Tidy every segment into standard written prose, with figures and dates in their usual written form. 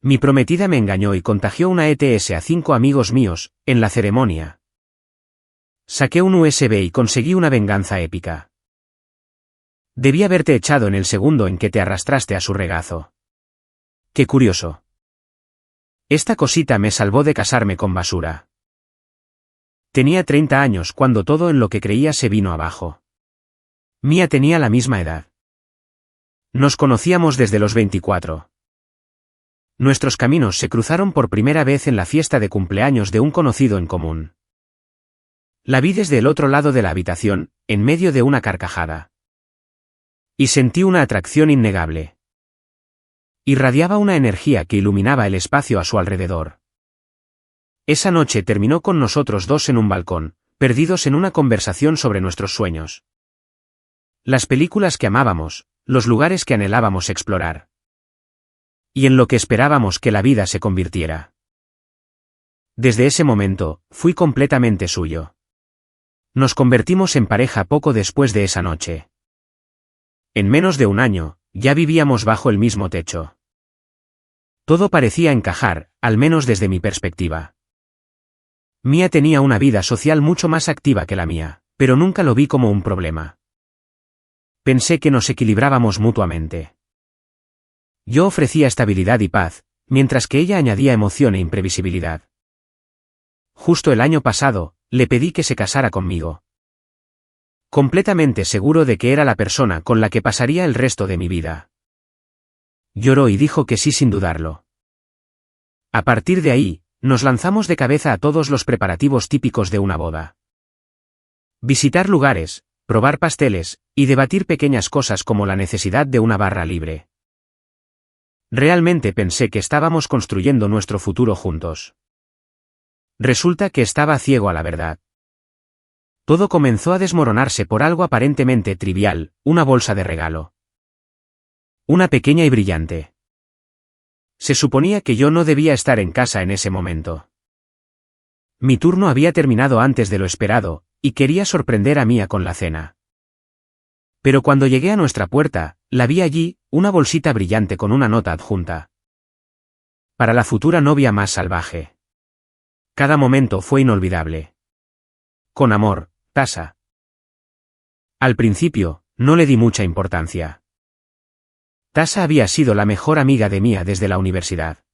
Mi prometida me engañó y contagió una ETS a 5 amigos míos, en la ceremonia. Saqué un USB y conseguí una venganza épica. Debí haberte echado en el segundo en que te arrastraste a su regazo. Qué curioso. Esta cosita me salvó de casarme con basura. Tenía 30 años cuando todo en lo que creía se vino abajo. Mia tenía la misma edad. Nos conocíamos desde los 24. Nuestros caminos se cruzaron por primera vez en la fiesta de cumpleaños de un conocido en común. La vi desde el otro lado de la habitación, en medio de una carcajada. Y sentí una atracción innegable. Irradiaba una energía que iluminaba el espacio a su alrededor. Esa noche terminó con nosotros dos en un balcón, perdidos en una conversación sobre nuestros sueños. Las películas que amábamos, los lugares que anhelábamos explorar. Y en lo que esperábamos que la vida se convirtiera. Desde ese momento, fui completamente suyo. Nos convertimos en pareja poco después de esa noche. En menos de un año, ya vivíamos bajo el mismo techo. Todo parecía encajar, al menos desde mi perspectiva. Mia tenía una vida social mucho más activa que la mía, pero nunca lo vi como un problema. Pensé que nos equilibrábamos mutuamente. Yo ofrecía estabilidad y paz, mientras que ella añadía emoción e imprevisibilidad. Justo el año pasado, le pedí que se casara conmigo. Completamente seguro de que era la persona con la que pasaría el resto de mi vida. Lloró y dijo que sí sin dudarlo. A partir de ahí, nos lanzamos de cabeza a todos los preparativos típicos de una boda. Visitar lugares, probar pasteles, y debatir pequeñas cosas como la necesidad de una barra libre. Realmente pensé que estábamos construyendo nuestro futuro juntos. Resulta que estaba ciego a la verdad. Todo comenzó a desmoronarse por algo aparentemente trivial, una bolsa de regalo. Una pequeña y brillante. Se suponía que yo no debía estar en casa en ese momento. Mi turno había terminado antes de lo esperado, y quería sorprender a Mia con la cena. Pero cuando llegué a nuestra puerta, la vi allí, una bolsita brillante con una nota adjunta. Para la futura novia más salvaje. Cada momento fue inolvidable. Con amor, Tasha. Al principio, no le di mucha importancia. Tasha había sido la mejor amiga de Mia desde la universidad.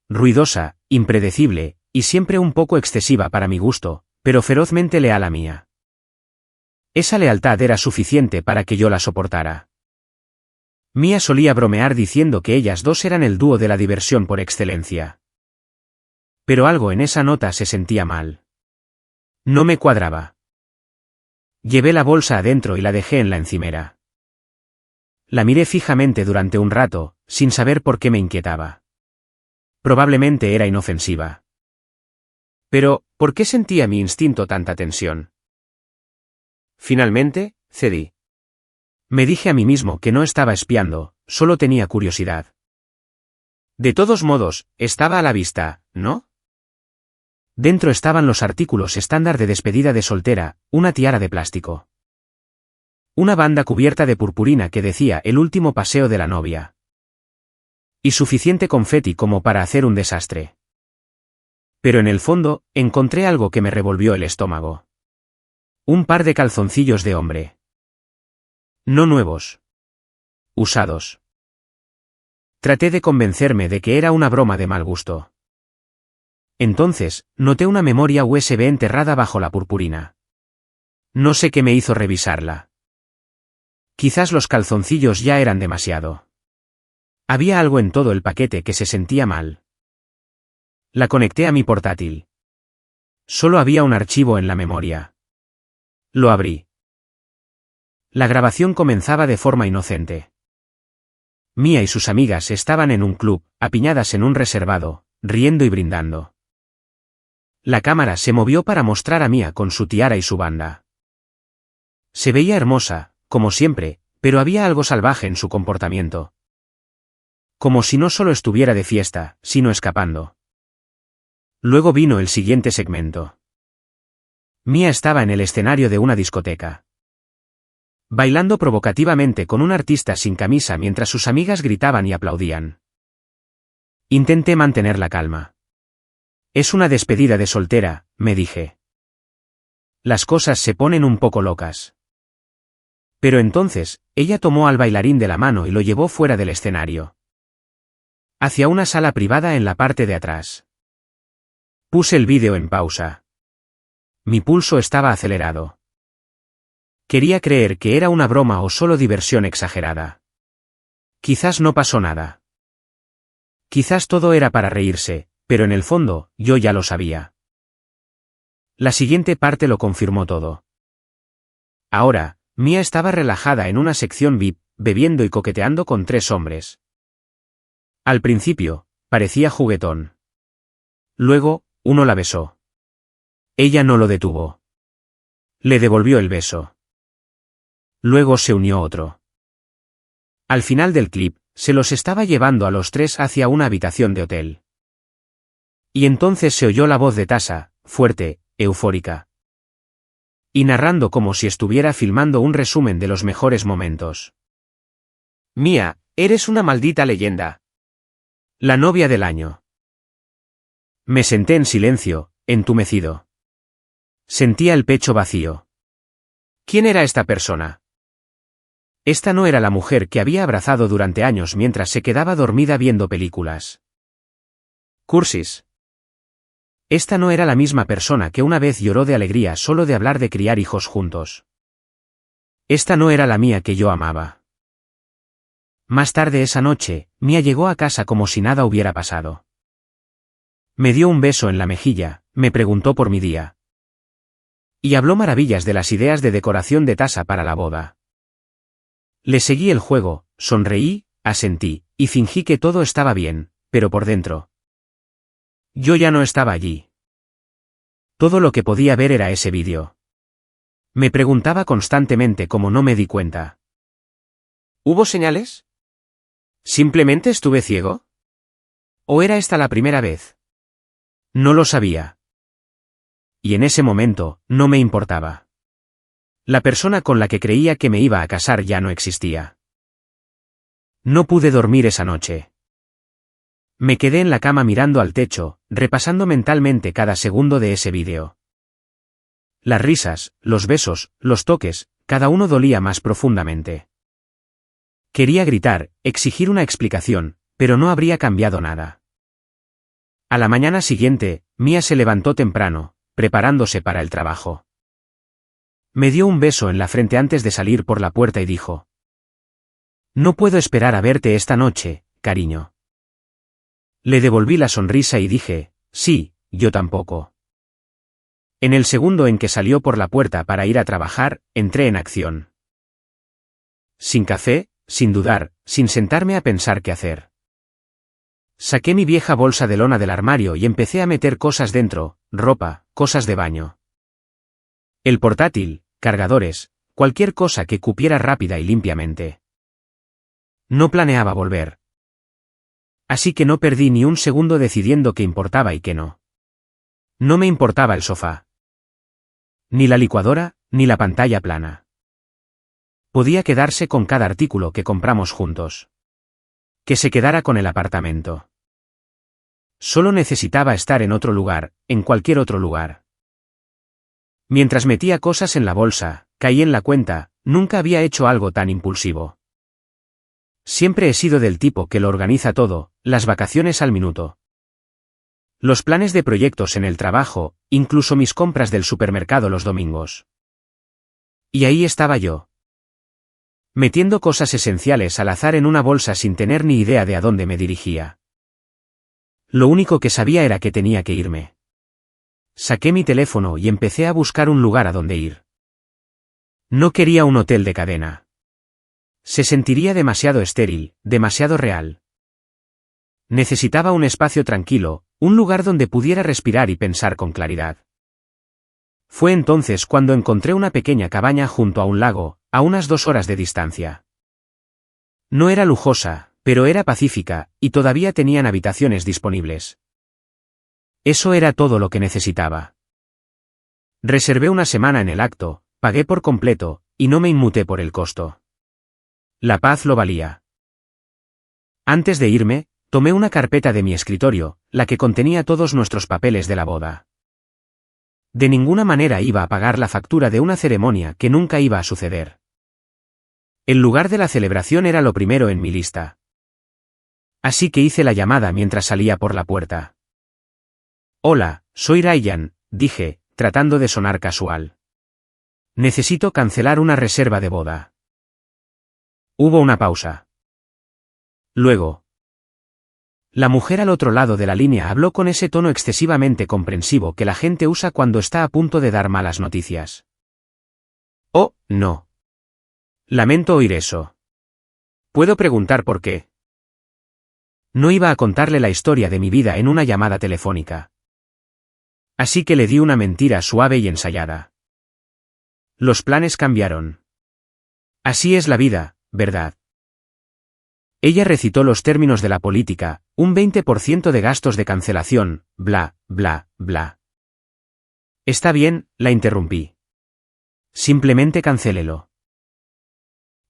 Ruidosa, impredecible, y siempre un poco excesiva para mi gusto, pero ferozmente leal a Mia. Esa lealtad era suficiente para que yo la soportara. Mia solía bromear diciendo que ellas dos eran el dúo de la diversión por excelencia. Pero algo en esa nota se sentía mal. No me cuadraba. Llevé la bolsa adentro y la dejé en la encimera. La miré fijamente durante un rato, sin saber por qué me inquietaba. Probablemente era inofensiva. Pero, ¿por qué sentía mi instinto tanta tensión? Finalmente, cedí. Me dije a mí mismo que no estaba espiando, solo tenía curiosidad. De todos modos, estaba a la vista, ¿no? Dentro estaban los artículos estándar de despedida de soltera, una tiara de plástico. Una banda cubierta de purpurina que decía el último paseo de la novia. Y suficiente confeti como para hacer un desastre. Pero en el fondo, encontré algo que me revolvió el estómago. Un par de calzoncillos de hombre. No nuevos. Usados. Traté de convencerme de que era una broma de mal gusto. Entonces, noté una memoria USB enterrada bajo la purpurina. No sé qué me hizo revisarla. Quizás los calzoncillos ya eran demasiado. Había algo en todo el paquete que se sentía mal. La conecté a mi portátil. Solo había un archivo en la memoria. Lo abrí. La grabación comenzaba de forma inocente. Mia y sus amigas estaban en un club, apiñadas en un reservado, riendo y brindando. La cámara se movió para mostrar a Mia con su tiara y su banda. Se veía hermosa, como siempre, pero había algo salvaje en su comportamiento. Como si no solo estuviera de fiesta, sino escapando. Luego vino el siguiente segmento. Mia estaba en el escenario de una discoteca. Bailando provocativamente con un artista sin camisa mientras sus amigas gritaban y aplaudían. Intenté mantener la calma. Es una despedida de soltera, me dije. Las cosas se ponen un poco locas. Pero entonces, ella tomó al bailarín de la mano y lo llevó fuera del escenario. Hacia una sala privada en la parte de atrás. Puse el vídeo en pausa. Mi pulso estaba acelerado. Quería creer que era una broma o solo diversión exagerada. Quizás no pasó nada. Quizás todo era para reírse, pero en el fondo, yo ya lo sabía. La siguiente parte lo confirmó todo. Ahora, Mia estaba relajada en una sección VIP, bebiendo y coqueteando con 3 hombres. Al principio, parecía juguetón. Luego, uno la besó. Ella no lo detuvo. Le devolvió el beso. Luego se unió otro. Al final del clip, se los estaba llevando a los 3 hacia una habitación de hotel. Y entonces se oyó la voz de Tasha, fuerte, eufórica. Y narrando como si estuviera filmando un resumen de los mejores momentos. Mia, eres una maldita leyenda. La novia del año. Me senté en silencio, entumecido. Sentía el pecho vacío. ¿Quién era esta persona? Esta no era la mujer que había abrazado durante años mientras se quedaba dormida viendo películas. Cursis. Esta no era la misma persona que una vez lloró de alegría solo de hablar de criar hijos juntos. Esta no era la Mia que yo amaba. Más tarde esa noche, Mia llegó a casa como si nada hubiera pasado. Me dio un beso en la mejilla, me preguntó por mi día. Y habló maravillas de las ideas de decoración de Tasha para la boda. Le seguí el juego, sonreí, asentí, y fingí que todo estaba bien, pero por dentro. Yo ya no estaba allí. Todo lo que podía ver era ese vídeo. Me preguntaba constantemente cómo no me di cuenta. ¿Hubo señales? ¿Simplemente estuve ciego? ¿O era esta la primera vez? No lo sabía. Y en ese momento, no me importaba. La persona con la que creía que me iba a casar ya no existía. No pude dormir esa noche. Me quedé en la cama mirando al techo, repasando mentalmente cada segundo de ese vídeo. Las risas, los besos, los toques, cada uno dolía más profundamente. Quería gritar, exigir una explicación, pero no habría cambiado nada. A la mañana siguiente, Mia se levantó temprano, preparándose para el trabajo. Me dio un beso en la frente antes de salir por la puerta y dijo: «No puedo esperar a verte esta noche, cariño». Le devolví la sonrisa y dije: «Sí, yo tampoco». En el segundo en que salió por la puerta para ir a trabajar, entré en acción. Sin café, sin dudar, sin sentarme a pensar qué hacer. Saqué mi vieja bolsa de lona del armario y empecé a meter cosas dentro, ropa, cosas de baño. El portátil, cargadores, cualquier cosa que cupiera rápida y limpiamente. No planeaba volver. Así que no perdí ni un segundo decidiendo qué importaba y qué no. No me importaba el sofá. Ni la licuadora, ni la pantalla plana. Podía quedarse con cada artículo que compramos juntos. Que se quedara con el apartamento. Solo necesitaba estar en otro lugar, en cualquier otro lugar. Mientras metía cosas en la bolsa, caí en la cuenta, nunca había hecho algo tan impulsivo. Siempre he sido del tipo que lo organiza todo, las vacaciones al minuto. Los planes de proyectos en el trabajo, incluso mis compras del supermercado los domingos. Y ahí estaba yo. Metiendo cosas esenciales al azar en una bolsa sin tener ni idea de a dónde me dirigía. Lo único que sabía era que tenía que irme. Saqué mi teléfono y empecé a buscar un lugar a donde ir. No quería un hotel de cadena. Se sentiría demasiado estéril, demasiado real. Necesitaba un espacio tranquilo, un lugar donde pudiera respirar y pensar con claridad. Fue entonces cuando encontré una pequeña cabaña junto a un lago, a unas 2 horas de distancia. No era lujosa, pero era pacífica, y todavía tenían habitaciones disponibles. Eso era todo lo que necesitaba. Reservé una semana en el acto, pagué por completo, y no me inmuté por el costo. La paz lo valía. Antes de irme, Tomé una carpeta de mi escritorio, la que contenía todos nuestros papeles de la boda. De ninguna manera iba a pagar la factura de una ceremonia que nunca iba a suceder. El lugar de la celebración era lo primero en mi lista. Así que hice la llamada mientras salía por la puerta. Hola, soy Ryan, dije, tratando de sonar casual. Necesito cancelar una reserva de boda. Hubo una pausa. Luego. La mujer al otro lado de la línea habló con ese tono excesivamente comprensivo que la gente usa cuando está a punto de dar malas noticias. Oh, no. Lamento oír eso. ¿Puedo preguntar por qué? No iba a contarle la historia de mi vida en una llamada telefónica. Así que le di una mentira suave y ensayada. Los planes cambiaron. Así es la vida, ¿verdad? Ella recitó los términos de la política, un 20% de gastos de cancelación, bla, bla, bla. Está bien, la interrumpí. Simplemente cancélelo.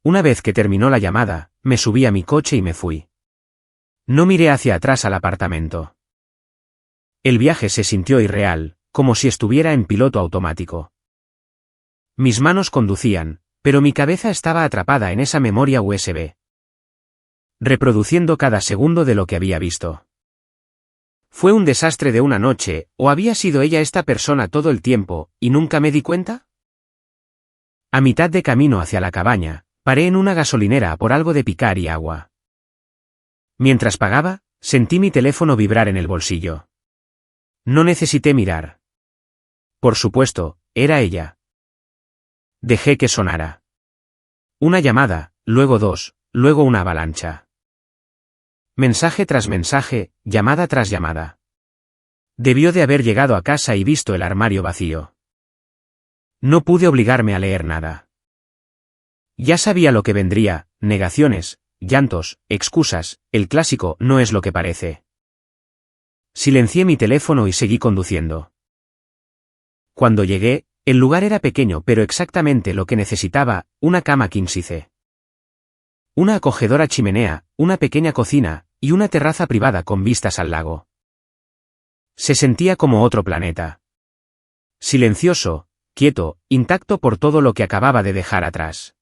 Una vez que terminó la llamada, me subí a mi coche y me fui. No miré hacia atrás al apartamento. El viaje se sintió irreal, como si estuviera en piloto automático. Mis manos conducían, pero mi cabeza estaba atrapada en esa memoria USB. Reproduciendo cada segundo de lo que había visto. ¿Fue un desastre de una noche, o había sido ella esta persona todo el tiempo, y nunca me di cuenta? A mitad de camino hacia la cabaña, paré en una gasolinera a por algo de picar y agua. Mientras pagaba, sentí mi teléfono vibrar en el bolsillo. No necesité mirar. Por supuesto, era ella. Dejé que sonara. Una llamada, luego dos, luego una avalancha. Mensaje tras mensaje, llamada tras llamada. Debió de haber llegado a casa y visto el armario vacío. No pude obligarme a leer nada. Ya sabía lo que vendría, negaciones, llantos, excusas, el clásico no es lo que parece. Silencié mi teléfono y seguí conduciendo. Cuando llegué, el lugar era pequeño pero exactamente lo que necesitaba, una cama king size. Una acogedora chimenea, una pequeña cocina, y una terraza privada con vistas al lago. Se sentía como otro planeta. Silencioso, quieto, intacto por todo lo que acababa de dejar atrás.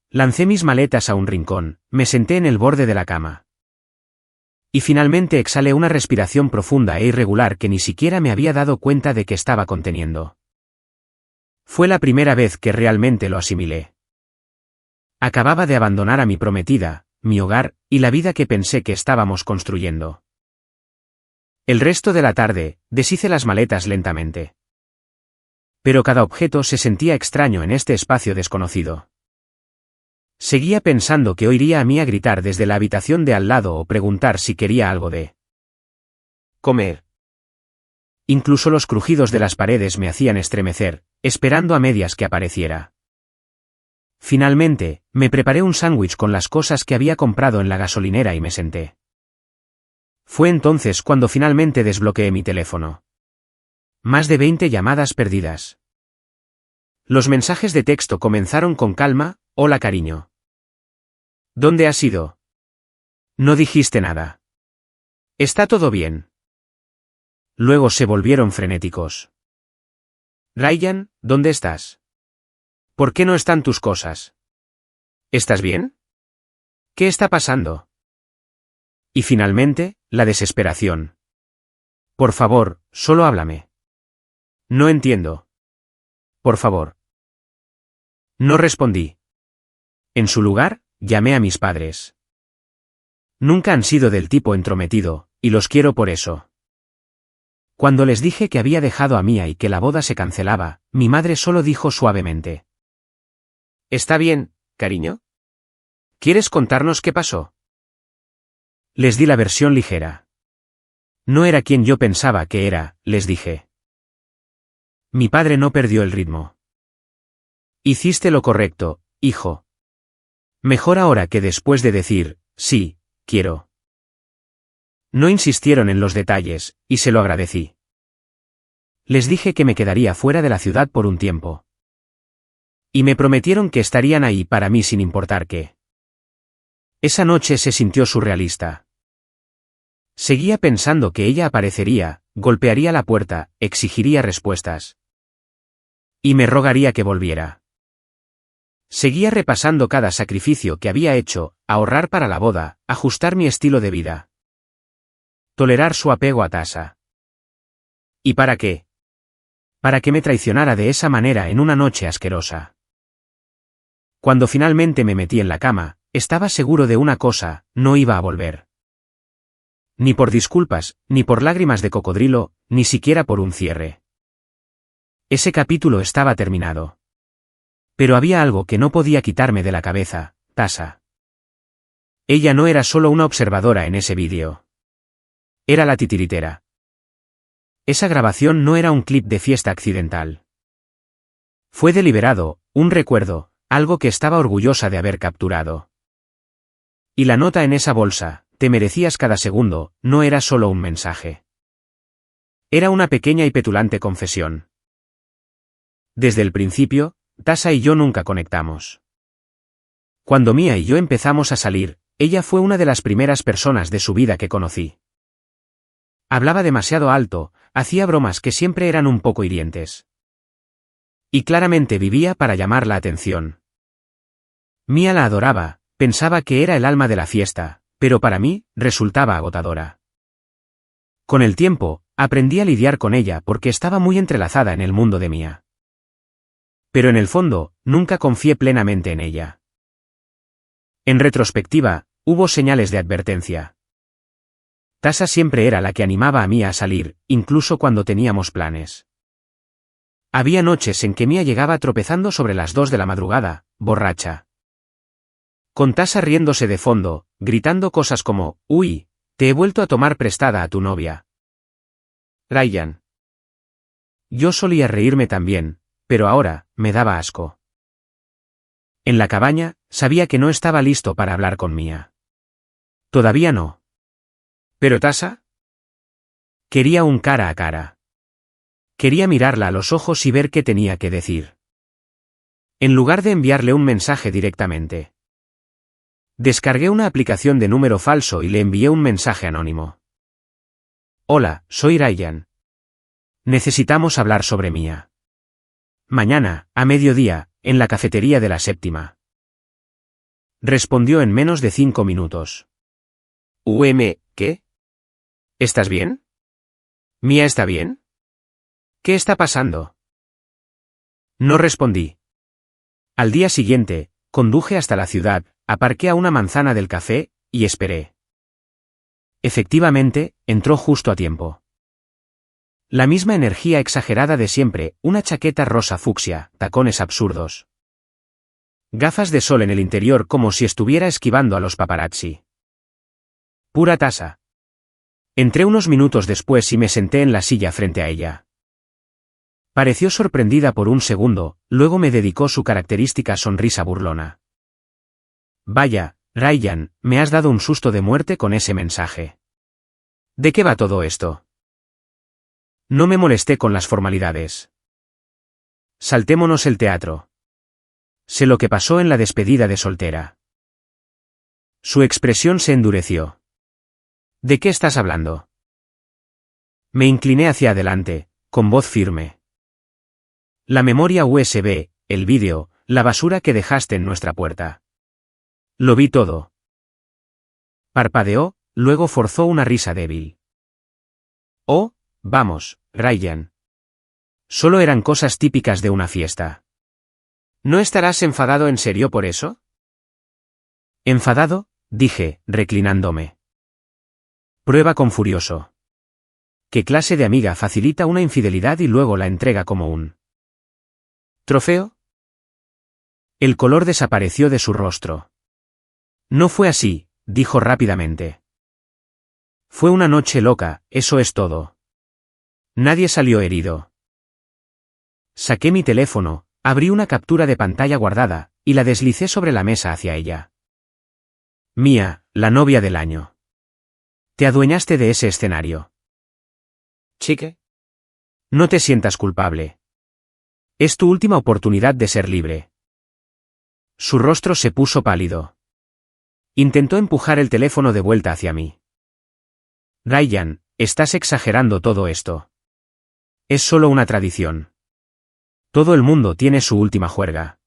Lancé mis maletas a un rincón, me senté en el borde de la cama. Y finalmente exhalé una respiración profunda e irregular que ni siquiera me había dado cuenta de que estaba conteniendo. Fue la primera vez que realmente lo asimilé. Acababa de abandonar a mi prometida, mi hogar, y la vida que pensé que estábamos construyendo. El resto de la tarde, deshice las maletas lentamente. Pero cada objeto se sentía extraño en este espacio desconocido. Seguía pensando que oiría a Mía gritar desde la habitación de al lado o preguntar si quería algo de comer. Incluso los crujidos de las paredes me hacían estremecer, esperando a medias que apareciera. Finalmente, me preparé un sándwich con las cosas que había comprado en la gasolinera y me senté. Fue entonces cuando finalmente desbloqueé mi teléfono. Más de 20 llamadas perdidas. Los mensajes de texto comenzaron con calma: hola cariño. ¿Dónde has ido? No dijiste nada. ¿Está todo bien? Luego se volvieron frenéticos. Ryan, ¿dónde estás? ¿Por qué no están tus cosas? ¿Estás bien? ¿Qué está pasando? Y finalmente, la desesperación. Por favor, solo háblame. No entiendo. Por favor. No respondí. En su lugar, llamé a mis padres. Nunca han sido del tipo entrometido, y los quiero por eso. Cuando les dije que había dejado a Mía y que la boda se cancelaba, mi madre solo dijo suavemente: ¿Está bien, cariño? ¿Quieres contarnos qué pasó? Les di la versión ligera. No era quien yo pensaba que era, les dije. Mi padre no perdió el ritmo. Hiciste lo correcto, hijo. Mejor ahora que después de decir, sí, quiero. No insistieron en los detalles, y se lo agradecí. Les dije que me quedaría fuera de la ciudad por un tiempo. Y me prometieron que estarían ahí para mí sin importar qué. Esa noche se sintió surrealista. Seguía pensando que ella aparecería, golpearía la puerta, exigiría respuestas. Y me rogaría que volviera. Seguía repasando cada sacrificio que había hecho, ahorrar para la boda, ajustar mi estilo de vida. Tolerar su apego a Tasha. ¿Y para qué? Para que me traicionara de esa manera en una noche asquerosa. Cuando finalmente me metí en la cama, estaba seguro de una cosa: no iba a volver. Ni por disculpas, ni por lágrimas de cocodrilo, ni siquiera por un cierre. Ese capítulo estaba terminado. Pero había algo que no podía quitarme de la cabeza: Tasha. Ella no era solo una observadora en ese vídeo. Era la titiritera. Esa grabación no era un clip de fiesta accidental. Fue deliberado, un recuerdo, algo que estaba orgullosa de haber capturado. Y la nota en esa bolsa: te merecías cada segundo, no era solo un mensaje. Era una pequeña y petulante confesión. Desde el principio, Tasha y yo nunca conectamos. Cuando Mia y yo empezamos a salir, ella fue una de las primeras personas de su vida que conocí. Hablaba demasiado alto, hacía bromas que siempre eran un poco hirientes. Y claramente vivía para llamar la atención. Mia la adoraba, pensaba que era el alma de la fiesta, pero para mí, resultaba agotadora. Con el tiempo, aprendí a lidiar con ella porque estaba muy entrelazada en el mundo de Mia. Pero en el fondo, nunca confié plenamente en ella. En retrospectiva, hubo señales de advertencia. Tasha siempre era la que animaba a Mia a salir, incluso cuando teníamos planes. Había noches en que Mia llegaba tropezando sobre las 2 de la madrugada, borracha. Con Tasha riéndose de fondo, gritando cosas como: «Uy, te he vuelto a tomar prestada a tu novia». Ryan. Yo solía reírme también, pero ahora, me daba asco. En la cabaña, sabía que no estaba listo para hablar con Mia. Todavía no. ¿Pero Tasha? Quería un cara a cara. Quería mirarla a los ojos y ver qué tenía que decir. En lugar de enviarle un mensaje directamente. Descargué una aplicación de número falso y le envié un mensaje anónimo. «Hola, soy Ryan. Necesitamos hablar sobre Mia. Mañana, a mediodía, en la cafetería de la Séptima». Respondió en menos de 5 minutos. ¿Qué? ¿Estás bien? ¿Mia está bien? ¿Qué está pasando? No respondí. Al día siguiente, conduje hasta la ciudad, aparqué a una manzana del café, y esperé. Efectivamente, entró justo a tiempo. La misma energía exagerada de siempre, una chaqueta rosa fucsia, tacones absurdos. Gafas de sol en el interior como si estuviera esquivando a los paparazzi. Pura Tasha. Entré unos minutos después y me senté en la silla frente a ella. Pareció sorprendida por un segundo, luego me dedicó su característica sonrisa burlona. «Vaya, Ryan, me has dado un susto de muerte con ese mensaje. ¿De qué va todo esto?» No me molesté con las formalidades. Saltémonos el teatro. Sé lo que pasó en la despedida de soltera. Su expresión se endureció. ¿De qué estás hablando? Me incliné hacia adelante, con voz firme. La memoria USB, el vídeo, la basura que dejaste en nuestra puerta. Lo vi todo. Parpadeó, luego forzó una risa débil. Oh, vamos, Ryan. Solo eran cosas típicas de una fiesta. ¿No estarás enfadado en serio por eso? ¿Enfadado?, dije, reclinándome. Prueba con furioso. ¿Qué clase de amiga facilita una infidelidad y luego la entrega como un trofeo? El color desapareció de su rostro. No fue así, dijo rápidamente. Fue una noche loca, eso es todo. Nadie salió herido. Saqué mi teléfono, abrí una captura de pantalla guardada, y la deslicé sobre la mesa hacia ella. Mia, la novia del año. Te adueñaste de ese escenario. Chique. No te sientas culpable. Es tu última oportunidad de ser libre. Su rostro se puso pálido. Intentó empujar el teléfono de vuelta hacia mí. Ryan, estás exagerando todo esto. Es solo una tradición. Todo el mundo tiene su última juerga.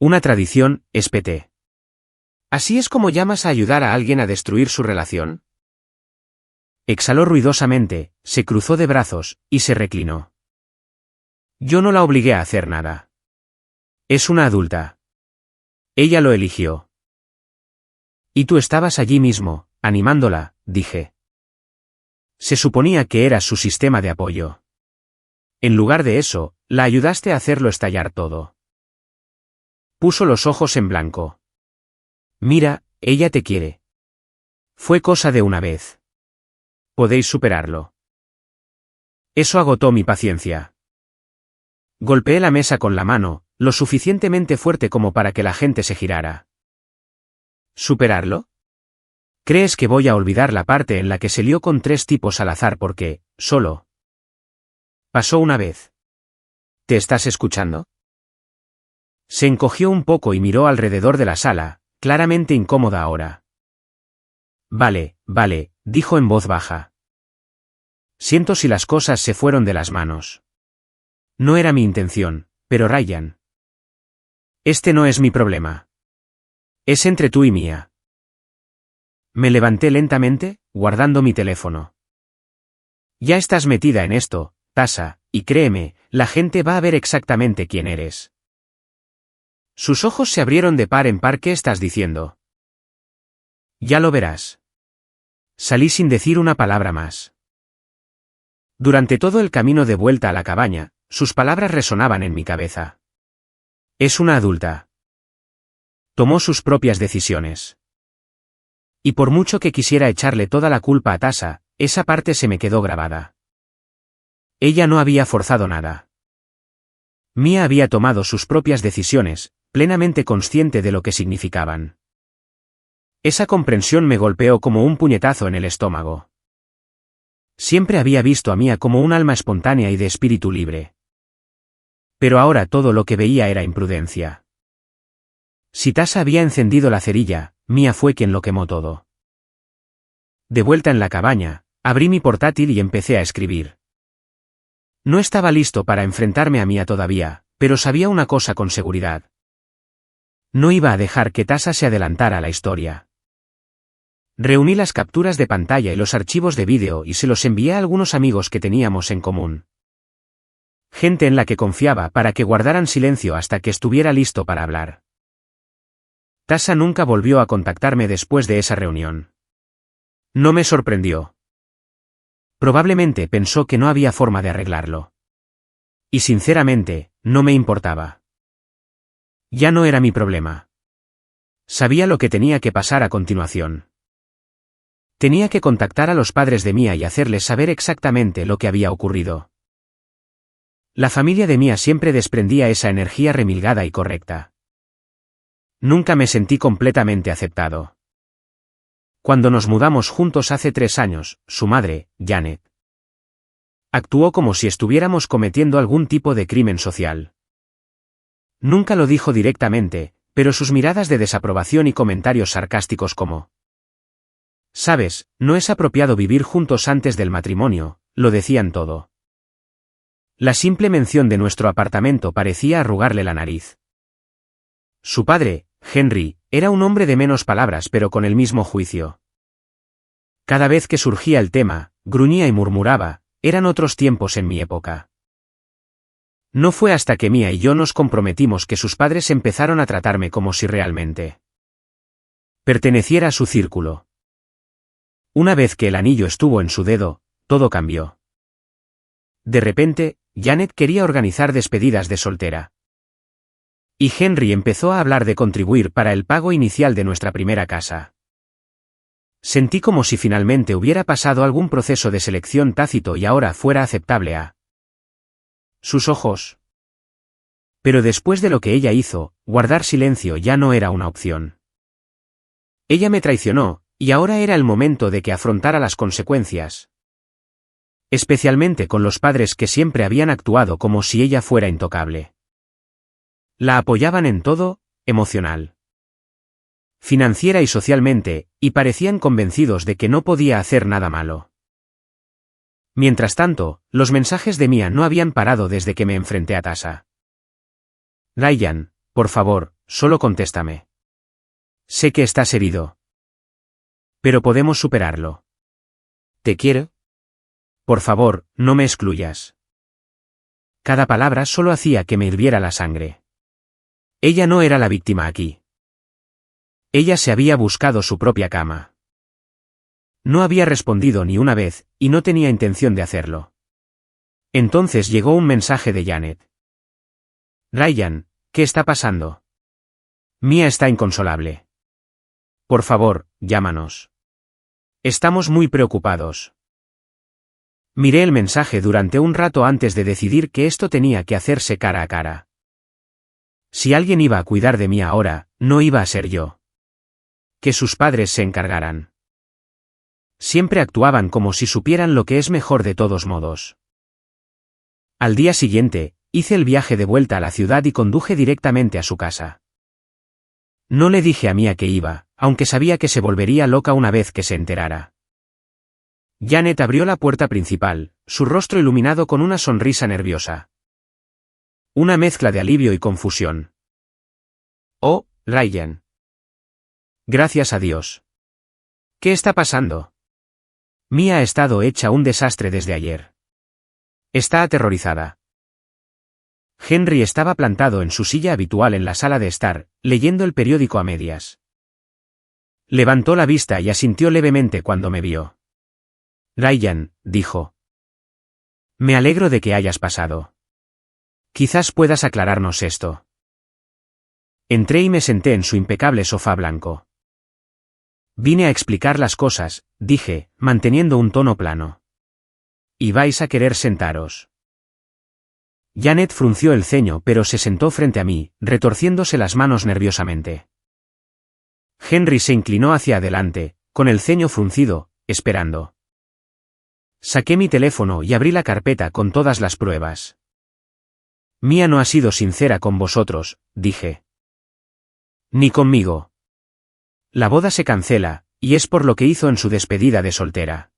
Una tradición, espeté. ¿Así es como llamas a ayudar a alguien a destruir su relación? Exhaló ruidosamente, se cruzó de brazos, y se reclinó. Yo no la obligué a hacer nada. Es una adulta. Ella lo eligió. Y tú estabas allí mismo, animándola, dije. Se suponía que eras su sistema de apoyo. En lugar de eso, la ayudaste a hacerlo estallar todo. Puso los ojos en blanco. Mira, ella te quiere. Fue cosa de una vez. Podéis superarlo. Eso agotó mi paciencia. Golpeé la mesa con la mano, lo suficientemente fuerte como para que la gente se girara. ¿Superarlo? ¿Crees que voy a olvidar la parte en la que se lió con 3 tipos al azar porque, solo? Pasó una vez. ¿Te estás escuchando? Se encogió un poco y miró alrededor de la sala, claramente incómoda ahora. Vale, dijo en voz baja. Siento si las cosas se fueron de las manos. No era mi intención, pero Ryan. Este no es mi problema. Es entre tú y mía. Me levanté lentamente, guardando mi teléfono. Ya estás metida en esto, Tasha, y créeme, la gente va a ver exactamente quién eres. Sus ojos se abrieron de par en par. ¿Qué estás diciendo? Ya lo verás. Salí sin decir una palabra más. Durante todo el camino de vuelta a la cabaña, sus palabras resonaban en mi cabeza. Es una adulta. Tomó sus propias decisiones. Y por mucho que quisiera echarle toda la culpa a Tasha, esa parte se me quedó grabada. Ella no había forzado nada. Mia había tomado sus propias decisiones, plenamente consciente de lo que significaban. Esa comprensión me golpeó como un puñetazo en el estómago. Siempre había visto a Mia como un alma espontánea y de espíritu libre. Pero ahora todo lo que veía era imprudencia. Si Tasha había encendido la cerilla, Mia fue quien lo quemó todo. De vuelta en la cabaña, abrí mi portátil y empecé a escribir. No estaba listo para enfrentarme a Mia todavía, pero sabía una cosa con seguridad. No iba a dejar que Tasha se adelantara a la historia. Reuní las capturas de pantalla y los archivos de vídeo y se los envié a algunos amigos que teníamos en común. Gente en la que confiaba para que guardaran silencio hasta que estuviera listo para hablar. Tasha nunca volvió a contactarme después de esa reunión. No me sorprendió. Probablemente pensó que no había forma de arreglarlo. Y sinceramente, no me importaba. Ya no era mi problema. Sabía lo que tenía que pasar a continuación. Tenía que contactar a los padres de Mia y hacerles saber exactamente lo que había ocurrido. La familia de Mia siempre desprendía esa energía remilgada y correcta. Nunca me sentí completamente aceptado. Cuando nos mudamos juntos hace 3 años, su madre, Janet, actuó como si estuviéramos cometiendo algún tipo de crimen social. Nunca lo dijo directamente, pero sus miradas de desaprobación y comentarios sarcásticos como «Sabes, no es apropiado vivir juntos antes del matrimonio», lo decían todo. La simple mención de nuestro apartamento parecía arrugarle la nariz. Su padre, Henry, era un hombre de menos palabras pero con el mismo juicio. Cada vez que surgía el tema, gruñía y murmuraba, eran otros tiempos en mi época. No fue hasta que Mia y yo nos comprometimos que sus padres empezaron a tratarme como si realmente perteneciera a su círculo. Una vez que el anillo estuvo en su dedo, todo cambió. De repente, Janet quería organizar despedidas de soltera. Y Henry empezó a hablar de contribuir para el pago inicial de nuestra primera casa. Sentí como si finalmente hubiera pasado algún proceso de selección tácito y ahora fuera aceptable a sus ojos. Pero después de lo que ella hizo, guardar silencio ya no era una opción. Ella me traicionó, y ahora era el momento de que afrontara las consecuencias. Especialmente con los padres que siempre habían actuado como si ella fuera intocable. La apoyaban en todo, emocional, financiera y socialmente, y parecían convencidos de que no podía hacer nada malo. Mientras tanto, los mensajes de Mia no habían parado desde que me enfrenté a Tasha. Ryan, por favor, solo contéstame. Sé que estás herido. Pero podemos superarlo. ¿Te quiero? Por favor, no me excluyas. Cada palabra solo hacía que me hirviera la sangre. Ella no era la víctima aquí. Ella se había buscado su propia cama. No había respondido ni una vez, y no tenía intención de hacerlo. Entonces llegó un mensaje de Janet. Ryan, ¿qué está pasando? Mia está inconsolable. Por favor, llámanos. Estamos muy preocupados. Miré el mensaje durante un rato antes de decidir que esto tenía que hacerse cara a cara. Si alguien iba a cuidar de mí ahora, no iba a ser yo. Que sus padres se encargaran. Siempre actuaban como si supieran lo que es mejor de todos modos. Al día siguiente, hice el viaje de vuelta a la ciudad y conduje directamente a su casa. No le dije a Mia que iba, aunque sabía que se volvería loca una vez que se enterara. Janet abrió la puerta principal, su rostro iluminado con una sonrisa nerviosa. Una mezcla de alivio y confusión. Oh, Ryan. Gracias a Dios. ¿Qué está pasando? Mia ha estado hecha un desastre desde ayer. Está aterrorizada. Henry estaba plantado en su silla habitual en la sala de estar, leyendo el periódico a medias. Levantó la vista y asintió levemente cuando me vio. Ryan, dijo. Me alegro de que hayas pasado. Quizás puedas aclararnos esto. Entré y me senté en su impecable sofá blanco. Vine a explicar las cosas, dije, manteniendo un tono plano. ¿Y vais a querer sentaros? Janet frunció el ceño pero se sentó frente a mí, retorciéndose las manos nerviosamente. Henry se inclinó hacia adelante, con el ceño fruncido, esperando. Saqué mi teléfono y abrí la carpeta con todas las pruebas. Mia no ha sido sincera con vosotros, dije. Ni conmigo. La boda se cancela, y es por lo que hizo en su despedida de soltera.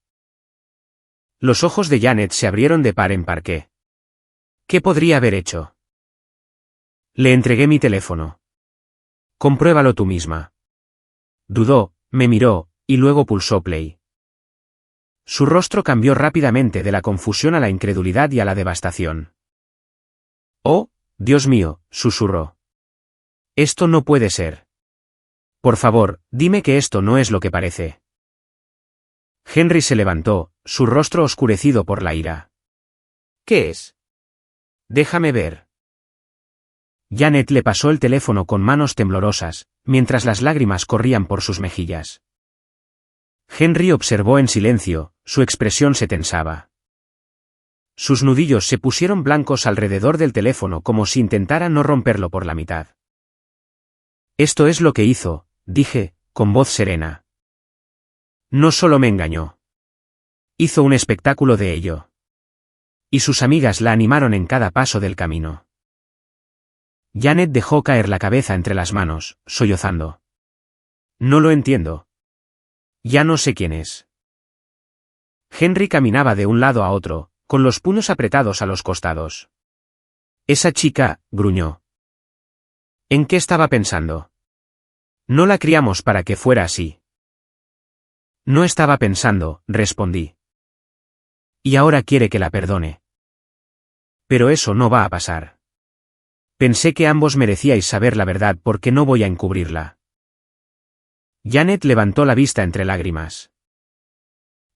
Los ojos de Janet se abrieron de par en par. ¿Qué podría haber hecho? Le entregué mi teléfono. Compruébalo tú misma. Dudó, me miró, y luego pulsó play. Su rostro cambió rápidamente de la confusión a la incredulidad y a la devastación. Oh, Dios mío, susurró. Esto no puede ser. Por favor, dime que esto no es lo que parece. Henry se levantó, su rostro oscurecido por la ira. ¿Qué es? Déjame ver. Janet le pasó el teléfono con manos temblorosas, mientras las lágrimas corrían por sus mejillas. Henry observó en silencio, su expresión se tensaba. Sus nudillos se pusieron blancos alrededor del teléfono como si intentara no romperlo por la mitad. Esto es lo que hizo, dije, con voz serena. No solo me engañó. Hizo un espectáculo de ello. Y sus amigas la animaron en cada paso del camino. Janet dejó caer la cabeza entre las manos, sollozando. No lo entiendo. Ya no sé quién es. Henry caminaba de un lado a otro, con los puños apretados a los costados. Esa chica, gruñó. ¿En qué estaba pensando? No la criamos para que fuera así. No estaba pensando, respondí. Y ahora quiere que la perdone. Pero eso no va a pasar. Pensé que ambos merecíais saber la verdad porque no voy a encubrirla. Janet levantó la vista entre lágrimas.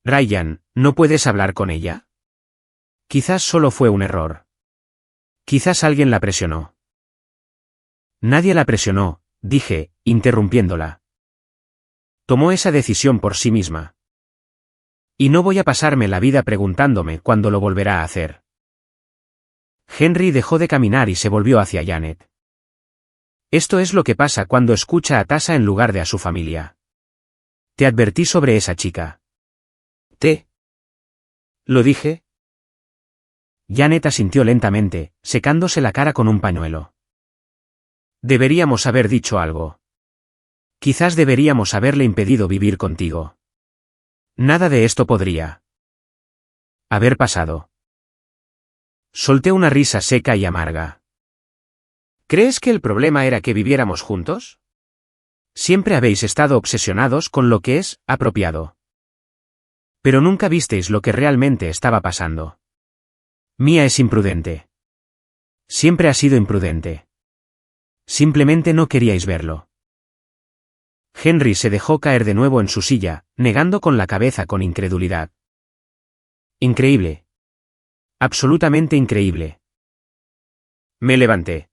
Ryan, ¿no puedes hablar con ella? Quizás solo fue un error. Quizás alguien la presionó. Nadie la presionó, dije, interrumpiéndola. Tomó esa decisión por sí misma. Y no voy a pasarme la vida preguntándome cuándo lo volverá a hacer. Henry dejó de caminar y se volvió hacia Janet. Esto es lo que pasa cuando escucha a Tasha en lugar de a su familia. Te advertí sobre esa chica. ¿Lo dije? Janet asintió lentamente, secándose la cara con un pañuelo. Deberíamos haber dicho algo. Quizás deberíamos haberle impedido vivir contigo. Nada de esto podría haber pasado. Solté una risa seca y amarga. ¿Crees que el problema era que viviéramos juntos? Siempre habéis estado obsesionados con lo que es apropiado. Pero nunca visteis lo que realmente estaba pasando. Mia es imprudente. Siempre ha sido imprudente. Simplemente no queríais verlo. Henry se dejó caer de nuevo en su silla, negando con la cabeza con incredulidad. Increíble. Absolutamente increíble. Me levanté.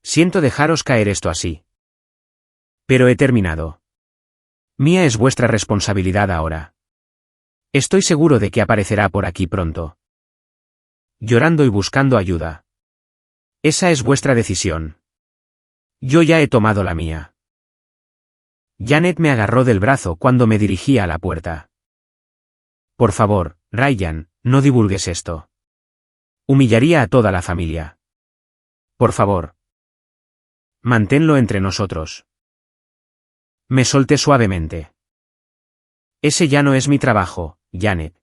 Siento dejaros caer esto así. Pero he terminado. Mia es vuestra responsabilidad ahora. Estoy seguro de que aparecerá por aquí pronto. Llorando y buscando ayuda. Esa es vuestra decisión. Yo ya he tomado la mía. Janet me agarró del brazo cuando me dirigía a la puerta. Por favor, Ryan, no divulgues esto. Humillaría a toda la familia. Por favor. Manténlo entre nosotros. Me solté suavemente. Ese ya no es mi trabajo, Janet.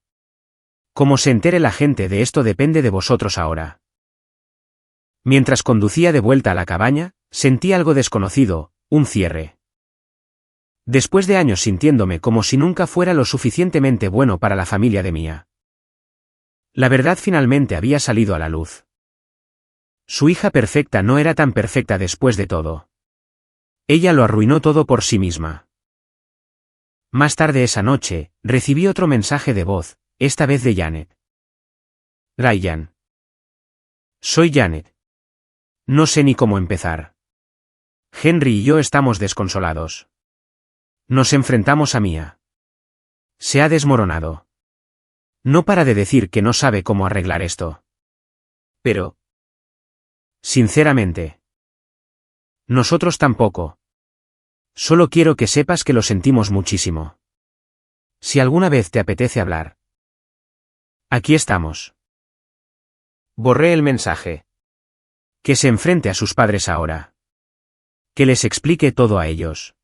Como se entere la gente de esto depende de vosotros ahora. Mientras conducía de vuelta a la cabaña, sentí algo desconocido, un cierre. Después de años sintiéndome como si nunca fuera lo suficientemente bueno para la familia de Mia. La verdad finalmente había salido a la luz. Su hija perfecta no era tan perfecta después de todo. Ella lo arruinó todo por sí misma. Más tarde esa noche, recibí otro mensaje de voz, esta vez de Janet. Ryan. Soy Janet. No sé ni cómo empezar. Henry y yo estamos desconsolados. Nos enfrentamos a Mia. Se ha desmoronado. No para de decir que no sabe cómo arreglar esto. Pero... sinceramente. Nosotros tampoco. Solo quiero que sepas que lo sentimos muchísimo. Si alguna vez te apetece hablar. Aquí estamos. Borré el mensaje. Que se enfrente a sus padres ahora. Que les explique todo a ellos.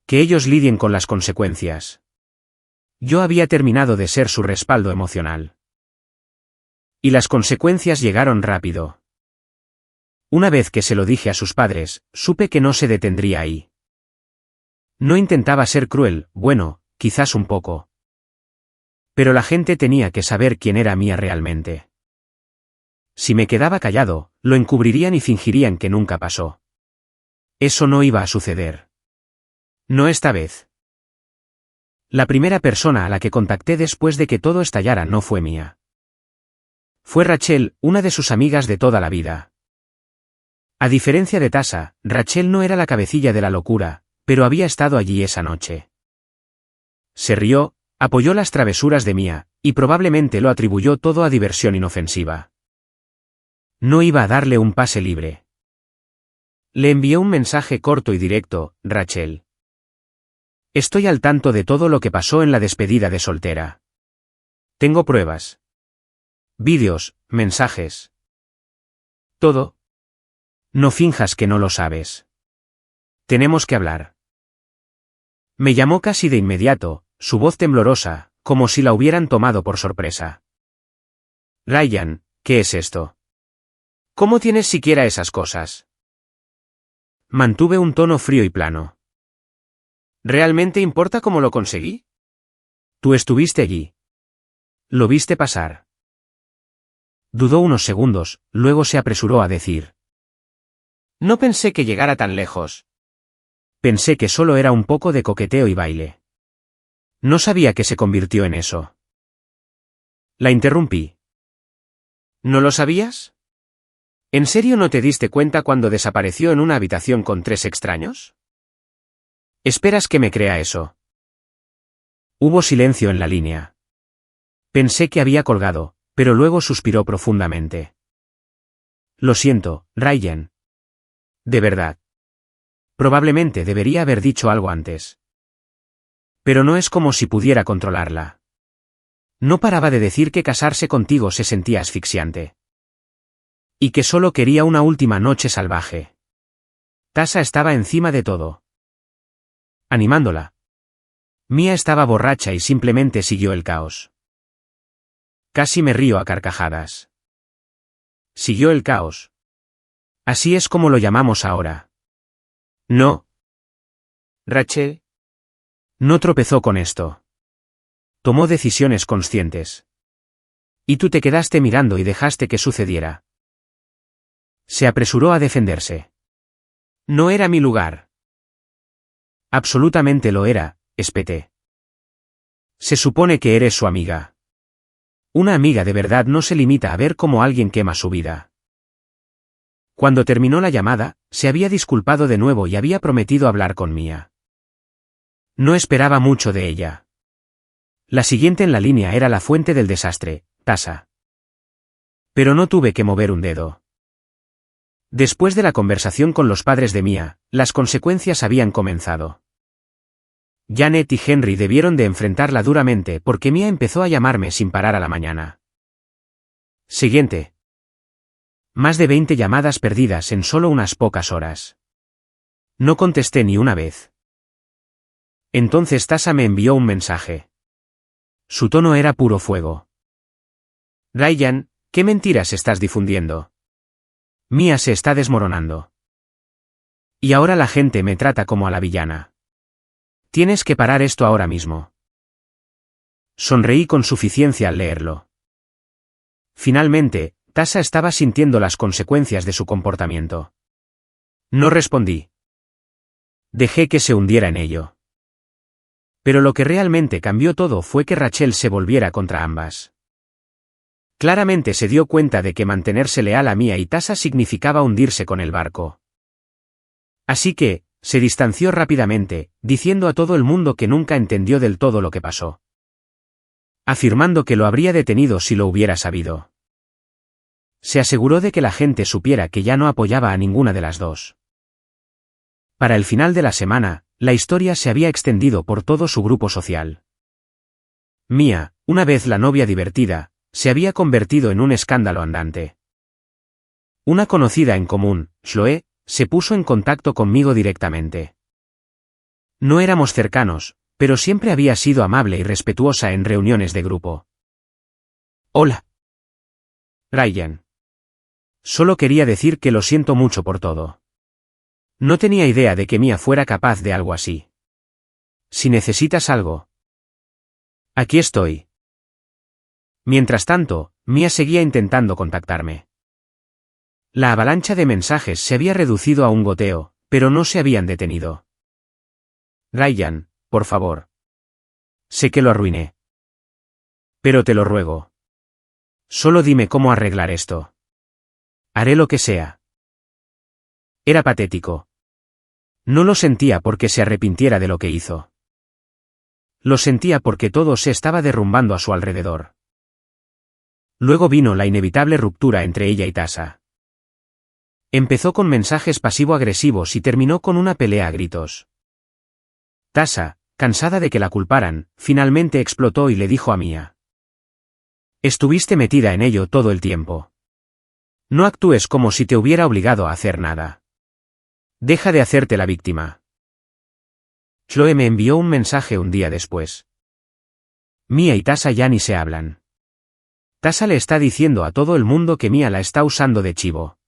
Que ellos lidien con las consecuencias. Yo había terminado de ser su respaldo emocional. Y las consecuencias llegaron rápido. Una vez que se lo dije a sus padres, supe que no se detendría ahí. No intentaba ser cruel, bueno, quizás un poco. Pero la gente tenía que saber quién era Mia realmente. Si me quedaba callado, lo encubrirían y fingirían que nunca pasó. Eso no iba a suceder. No esta vez. La primera persona a la que contacté después de que todo estallara no fue Mia. Fue Rachel, una de sus amigas de toda la vida. A diferencia de Tasha, Rachel no era la cabecilla de la locura, pero había estado allí esa noche. Se rió, apoyó las travesuras de Mia, y probablemente lo atribuyó todo a diversión inofensiva. No iba a darle un pase libre. Le envié un mensaje corto y directo, Rachel. Estoy al tanto de todo lo que pasó en la despedida de soltera. Tengo pruebas. Vídeos, mensajes. Todo. No finjas que no lo sabes. Tenemos que hablar. Me llamó casi de inmediato, su voz temblorosa, como si la hubieran tomado por sorpresa. Ryan, ¿qué es esto? ¿Cómo tienes siquiera esas cosas? Mantuve un tono frío y plano. ¿Realmente importa cómo lo conseguí? Tú estuviste allí. Lo viste pasar. Dudó unos segundos, luego se apresuró a decir. No pensé que llegara tan lejos. Pensé que solo era un poco de coqueteo y baile. No sabía que se convirtió en eso. La interrumpí. ¿No lo sabías? ¿En serio no te diste cuenta cuando desapareció en una habitación con 3 extraños? ¿Esperas que me crea eso? Hubo silencio en la línea. Pensé que había colgado, pero luego suspiró profundamente. Lo siento, Ryan. De verdad. Probablemente debería haber dicho algo antes. Pero no es como si pudiera controlarla. No paraba de decir que casarse contigo se sentía asfixiante. Y que solo quería una última noche salvaje. Tasha estaba encima de todo. animándola. Mia estaba borracha y simplemente siguió el caos. Casi me río a carcajadas. Siguió el caos. Así es como lo llamamos ahora. No. Rachel no tropezó con esto. Tomó decisiones conscientes. Y tú te quedaste mirando y dejaste que sucediera. Se apresuró a defenderse. No era mi lugar. Absolutamente lo era, espeté. Se supone que eres su amiga. Una amiga de verdad no se limita a ver cómo alguien quema su vida. Cuando terminó la llamada, se había disculpado de nuevo y había prometido hablar con Mia. No esperaba mucho de ella. La siguiente en la línea era la fuente del desastre, Tasha. Pero no tuve que mover un dedo. Después de la conversación con los padres de Mia, las consecuencias habían comenzado. Janet y Henry debieron de enfrentarla duramente porque Mia empezó a llamarme sin parar a la mañana siguiente. Más de 20 llamadas perdidas en solo unas pocas horas. No contesté ni una vez. Entonces Tasha me envió un mensaje. Su tono era puro fuego. Ryan, ¿qué mentiras estás difundiendo? Mia se está desmoronando. Y ahora la gente me trata como a la villana. Tienes que parar esto ahora mismo. Sonreí con suficiencia al leerlo. Finalmente, Tasha estaba sintiendo las consecuencias de su comportamiento. No respondí. Dejé que se hundiera en ello. Pero lo que realmente cambió todo fue que Rachel se volviera contra ambas. Claramente se dio cuenta de que mantenerse leal a Mia y Tasha significaba hundirse con el barco. Así que, se distanció rápidamente, diciendo a todo el mundo que nunca entendió del todo lo que pasó. Afirmando que lo habría detenido si lo hubiera sabido. Se aseguró de que la gente supiera que ya no apoyaba a ninguna de las dos. Para el final de la semana, la historia se había extendido por todo su grupo social. Mia, una vez la novia divertida, se había convertido en un escándalo andante. Una conocida en común, Chloe, se puso en contacto conmigo directamente. No éramos cercanos, pero siempre había sido amable y respetuosa en reuniones de grupo. Hola. Ryan. Solo quería decir que lo siento mucho por todo. No tenía idea de que Mia fuera capaz de algo así. Si necesitas algo. Aquí estoy. Mientras tanto, Mia seguía intentando contactarme. La avalancha de mensajes se había reducido a un goteo, pero no se habían detenido. Ryan, por favor. Sé que lo arruiné. Pero te lo ruego. Solo dime cómo arreglar esto. Haré lo que sea. Era patético. No lo sentía porque se arrepintiera de lo que hizo. Lo sentía porque todo se estaba derrumbando a su alrededor. Luego vino la inevitable ruptura entre ella y Tasha. Empezó con mensajes pasivo-agresivos y terminó con una pelea a gritos. Tasha, cansada de que la culparan, finalmente explotó y le dijo a Mia. Estuviste metida en ello todo el tiempo. No actúes como si te hubiera obligado a hacer nada. Deja de hacerte la víctima. Chloe me envió un mensaje un día después. Mia y Tasha ya ni se hablan. Tasha le está diciendo a todo el mundo que Mia la está usando de chivo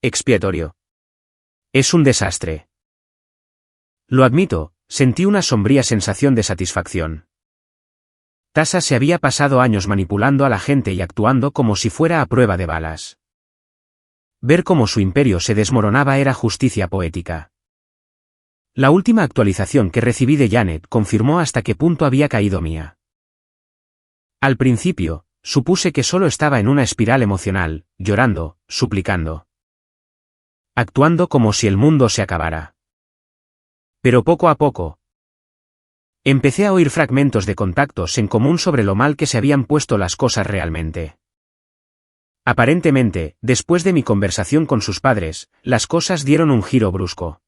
expiatorio. Es un desastre. Lo admito, sentí una sombría sensación de satisfacción. Tasha se había pasado años manipulando a la gente y actuando como si fuera a prueba de balas. Ver cómo su imperio se desmoronaba era justicia poética. La última actualización que recibí de Janet confirmó hasta qué punto había caído Mia. Al principio, supuse que solo estaba en una espiral emocional, llorando, suplicando. Actuando como si el mundo se acabara. Pero poco a poco, empecé a oír fragmentos de contactos en común sobre lo mal que se habían puesto las cosas realmente. Aparentemente, después de mi conversación con sus padres, las cosas dieron un giro brusco.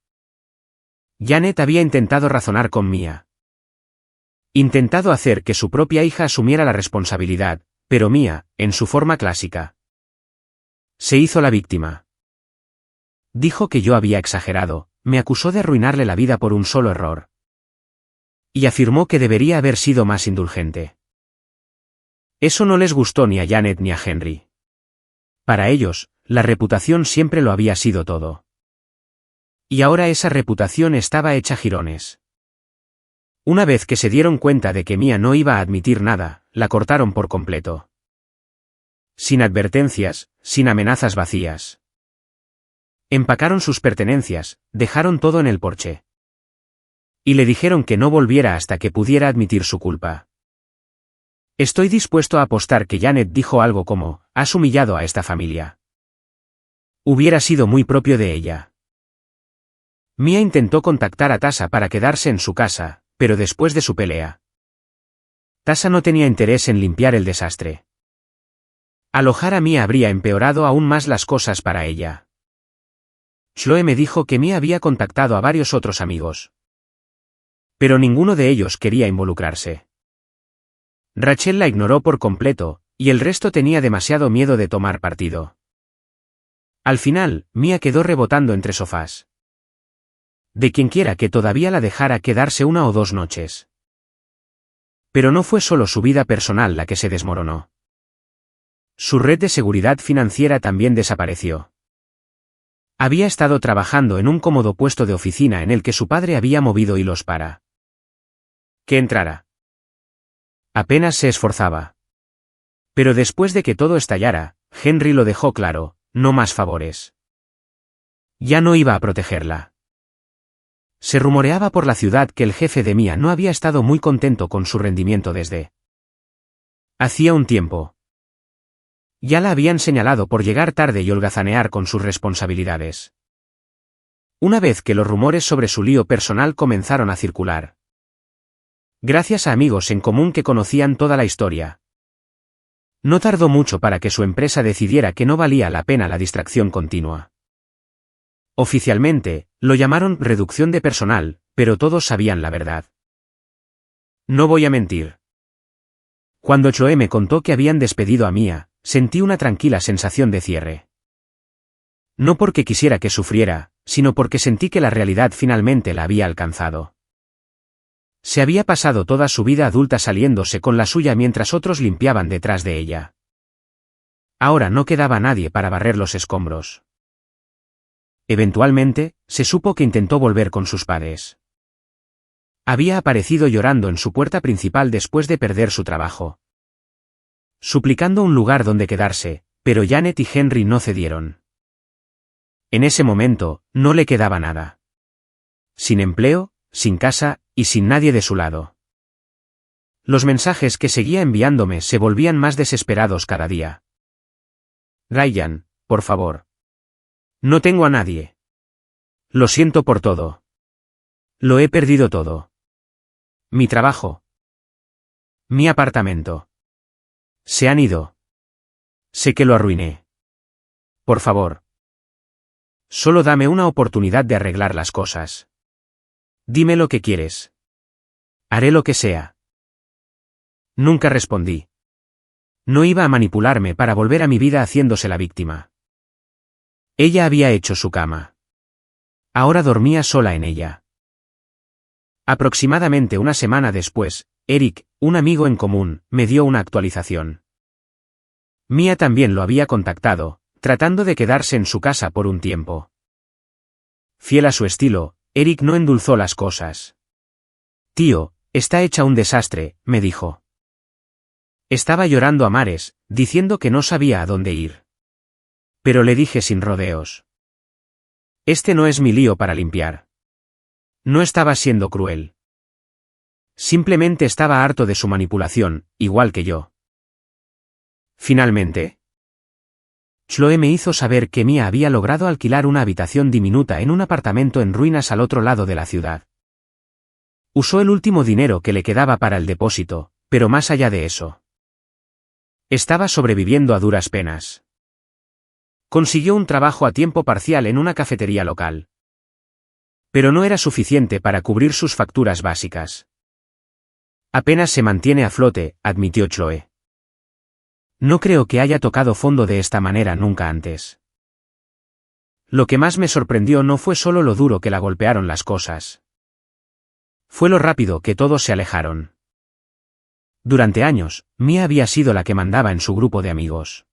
Janet había intentado razonar con Mia. Intentado hacer que su propia hija asumiera la responsabilidad, pero Mia, en su forma clásica, se hizo la víctima. Dijo que yo había exagerado, me acusó de arruinarle la vida por un solo error. Y afirmó que debería haber sido más indulgente. Eso no les gustó ni a Janet ni a Henry. Para ellos, la reputación siempre lo había sido todo. Y ahora esa reputación estaba hecha jirones. Una vez que se dieron cuenta de que Mia no iba a admitir nada, la cortaron por completo. Sin advertencias, sin amenazas vacías. Empacaron sus pertenencias, dejaron todo en el porche. Y le dijeron que no volviera hasta que pudiera admitir su culpa. Estoy dispuesto a apostar que Janet dijo algo como, has humillado a esta familia. Hubiera sido muy propio de ella. Mia intentó contactar a Tasha para quedarse en su casa, pero después de su pelea. Tasha no tenía interés en limpiar el desastre. Alojar a Mia habría empeorado aún más las cosas para ella. Chloe me dijo que Mia había contactado a varios otros amigos. Pero ninguno de ellos quería involucrarse. Rachel la ignoró por completo, y el resto tenía demasiado miedo de tomar partido. Al final, Mia quedó rebotando entre sofás. De quienquiera que todavía la dejara quedarse 1 o 2 noches. Pero no fue solo su vida personal la que se desmoronó. Su red de seguridad financiera también desapareció. Había estado trabajando en un cómodo puesto de oficina en el que su padre había movido hilos para que entrara. Apenas se esforzaba. Pero después de que todo estallara, Henry lo dejó claro, no más favores. Ya no iba a protegerla. Se rumoreaba por la ciudad que el jefe de Mia no había estado muy contento con su rendimiento desde hacía un tiempo. Ya la habían señalado por llegar tarde y holgazanear con sus responsabilidades. Una vez que los rumores sobre su lío personal comenzaron a circular. Gracias a amigos en común que conocían toda la historia. No tardó mucho para que su empresa decidiera que no valía la pena la distracción continua. Oficialmente, lo llamaron reducción de personal, pero todos sabían la verdad. No voy a mentir. Cuando Chloe me contó que habían despedido a Mia, sentí una tranquila sensación de cierre. No porque quisiera que sufriera, sino porque sentí que la realidad finalmente la había alcanzado. Se había pasado toda su vida adulta saliéndose con la suya mientras otros limpiaban detrás de ella. Ahora no quedaba nadie para barrer los escombros. Eventualmente, se supo que intentó volver con sus padres. Había aparecido llorando en su puerta principal después de perder su trabajo. Suplicando un lugar donde quedarse, pero Janet y Henry no cedieron. En ese momento, no le quedaba nada. Sin empleo, sin casa, y sin nadie de su lado. Los mensajes que seguía enviándome se volvían más desesperados cada día. Ryan, por favor. No tengo a nadie. Lo siento por todo. Lo he perdido todo. Mi trabajo. Mi apartamento. Se han ido. Sé que lo arruiné. Por favor. Solo dame una oportunidad de arreglar las cosas. Dime lo que quieres. Haré lo que sea. Nunca respondí. No iba a manipularme para volver a mi vida haciéndose la víctima. Ella había hecho su cama. Ahora dormía sola en ella. Aproximadamente una semana después, Eric, un amigo en común, me dio una actualización. Mia también lo había contactado, tratando de quedarse en su casa por un tiempo. Fiel a su estilo, Eric no endulzó las cosas. Tío, está hecha un desastre, me dijo. Estaba llorando a mares, diciendo que no sabía a dónde ir. Pero le dije sin rodeos. Este no es mi lío para limpiar. No estaba siendo cruel. Simplemente estaba harto de su manipulación, igual que yo. Finalmente, Chloe me hizo saber que Mia había logrado alquilar una habitación diminuta en un apartamento en ruinas al otro lado de la ciudad. Usó el último dinero que le quedaba para el depósito, pero más allá de eso. Estaba sobreviviendo a duras penas. Consiguió un trabajo a tiempo parcial en una cafetería local. Pero no era suficiente para cubrir sus facturas básicas. Apenas se mantiene a flote, admitió Chloe. No creo que haya tocado fondo de esta manera nunca antes. Lo que más me sorprendió no fue solo lo duro que la golpearon las cosas. Fue lo rápido que todos se alejaron. Durante años, Mia había sido la que mandaba en su grupo de amigos.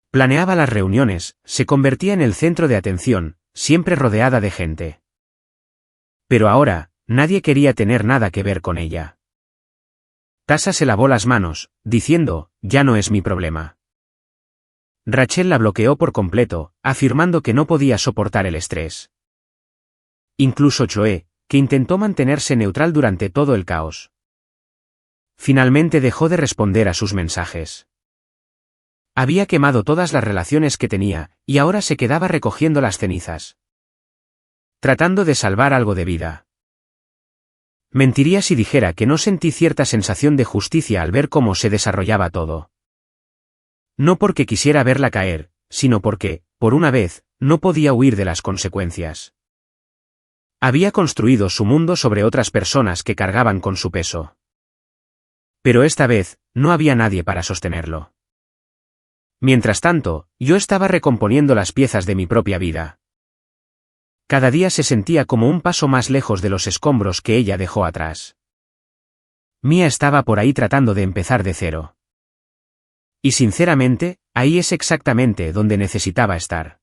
Planeaba las reuniones, se convertía en el centro de atención, siempre rodeada de gente. Pero ahora, nadie quería tener nada que ver con ella. Tasa se lavó las manos, diciendo, ya no es mi problema. Rachel la bloqueó por completo, afirmando que no podía soportar el estrés. Incluso Choe, que intentó mantenerse neutral durante todo el caos. Finalmente dejó de responder a sus mensajes. Había quemado todas las relaciones que tenía, y ahora se quedaba recogiendo las cenizas. Tratando de salvar algo de vida. Mentiría si dijera que no sentí cierta sensación de justicia al ver cómo se desarrollaba todo. No porque quisiera verla caer, sino porque, por una vez, no podía huir de las consecuencias. Había construido su mundo sobre otras personas que cargaban con su peso. Pero esta vez, no había nadie para sostenerlo. Mientras tanto, yo estaba recomponiendo las piezas de mi propia vida. Cada día se sentía como un paso más lejos de los escombros que ella dejó atrás. Mia estaba por ahí tratando de empezar de cero. Y sinceramente, ahí es exactamente donde necesitaba estar.